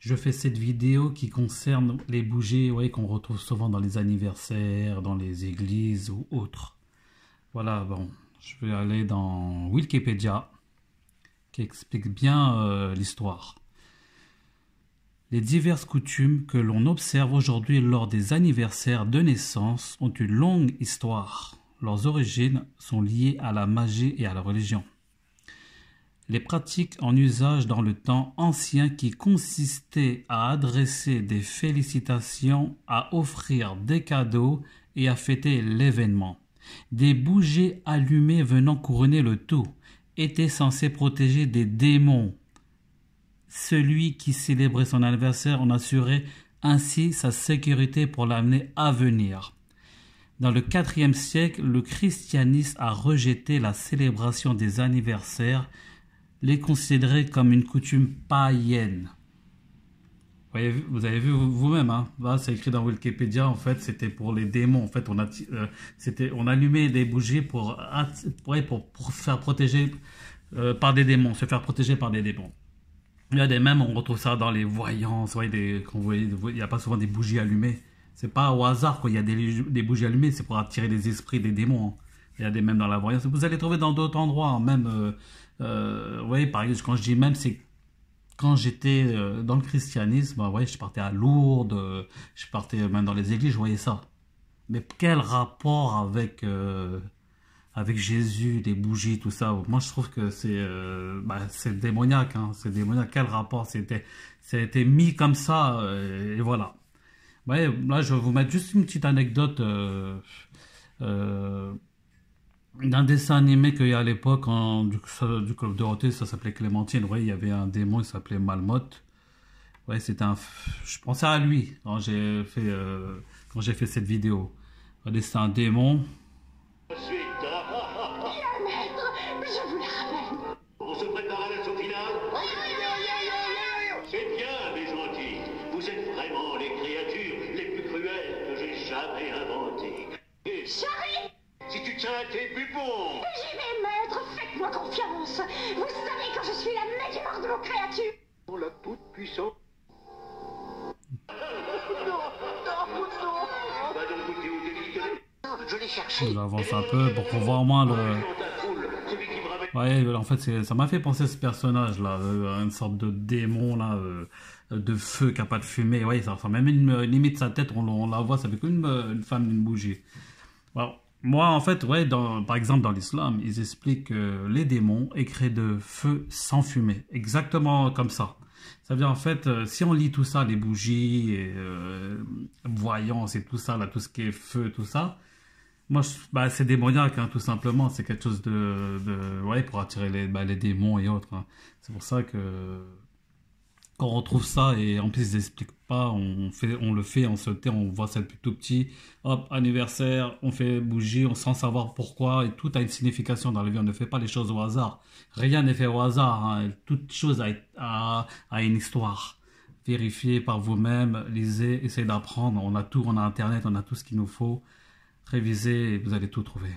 Je fais cette vidéo qui concerne les bougies, ouais, qu'on retrouve souvent dans les anniversaires, dans les églises ou autres. Voilà, bon, je vais aller dans Wikipédia qui explique bien l'histoire. Les diverses coutumes que l'on observe aujourd'hui lors des anniversaires de naissance ont une longue histoire. Leurs origines sont liées à la magie et à la religion. Les pratiques en usage dans le temps ancien qui consistaient à adresser des félicitations, à offrir des cadeaux et à fêter l'événement. Des bougies allumées venant couronner le tout étaient censées protéger des démons. Celui qui célébrait son anniversaire en assurait ainsi sa sécurité pour l'année à venir. Dans le IVe siècle, le christianisme a rejeté la célébration des anniversaires, les considérer comme une coutume païenne. Vous avez vu vous-même, hein? Là, c'est écrit dans Wikipédia, en fait, c'était pour les démons. En fait, on allumait des bougies pour faire protéger par des démons, se faire protéger par des démons. Il y a des mêmes, on retrouve ça dans les voyances, il n'y a pas souvent des bougies allumées. C'est pas au hasard qu'il y a des bougies allumées, c'est pour attirer les esprits des démons. Hein. Il y a des mêmes dans la voyance. Vous allez trouver dans d'autres endroits, hein, même... par exemple, quand je dis même, c'est quand j'étais dans le christianisme, je partais à Lourdes, je partais même dans les églises, je voyais ça. Mais quel rapport avec Jésus, les bougies, tout ça? Moi, je trouve que c'est démoniaque, hein, c'est démoniaque. Quel rapport? C'était mis comme ça, et voilà. Là, je vais vous mettre juste une petite anecdote d'un dessin animé qu'il y a à l'époque du Club Dorothée, ça s'appelait Clémentine. Il y avait un démon, il s'appelait Malmotte. Je pensais à lui quand j'ai fait cette vidéo. C'est un démon. Ensuite, bien, maître, je vous la ramène. On se prépare à l'assaut final? C'est bien, mes gentils. Vous êtes vraiment les créatures les plus cruelles que j'ai jamais inventées. Charlie! Si tu tiens à tes bubons. J'y vais, maître, faites-moi confiance. Vous savez que je suis la meilleure de vos créatures. La toute puissante. Va donc goûter au délicat. Je l'ai cherché. J'avance un peu pour qu'on voit au moins en fait, ça m'a fait penser à ce personnage-là, une sorte de démon là, de feu qui n'a pas de fumée. Ça ressemble même limite sa tête, on la voit, ça fait comme une femme d'une bougie. Alors, moi, en fait, par exemple, dans l'islam, ils expliquent que les démons est créé de feu sans fumée. Exactement comme ça. Ça veut dire, en fait, si on lit tout ça, les bougies, et, voyance et tout ça, là, tout ce qui est feu, tout ça, moi, c'est démoniaque, hein, tout simplement. C'est quelque chose pour attirer les démons et autres. Hein. C'est pour ça que quand on retrouve ça, et en plus ils n'expliquent pas, on le fait, on se tait, on voit ça depuis tout petit, hop, anniversaire, on fait bougie, sans savoir pourquoi, et tout a une signification dans la vie, on ne fait pas les choses au hasard. Rien n'est fait au hasard, hein. Toute chose a une histoire. Vérifiez par vous-même, lisez, essayez d'apprendre, on a tout, on a internet, on a tout ce qu'il nous faut. Révisez et vous allez tout trouver.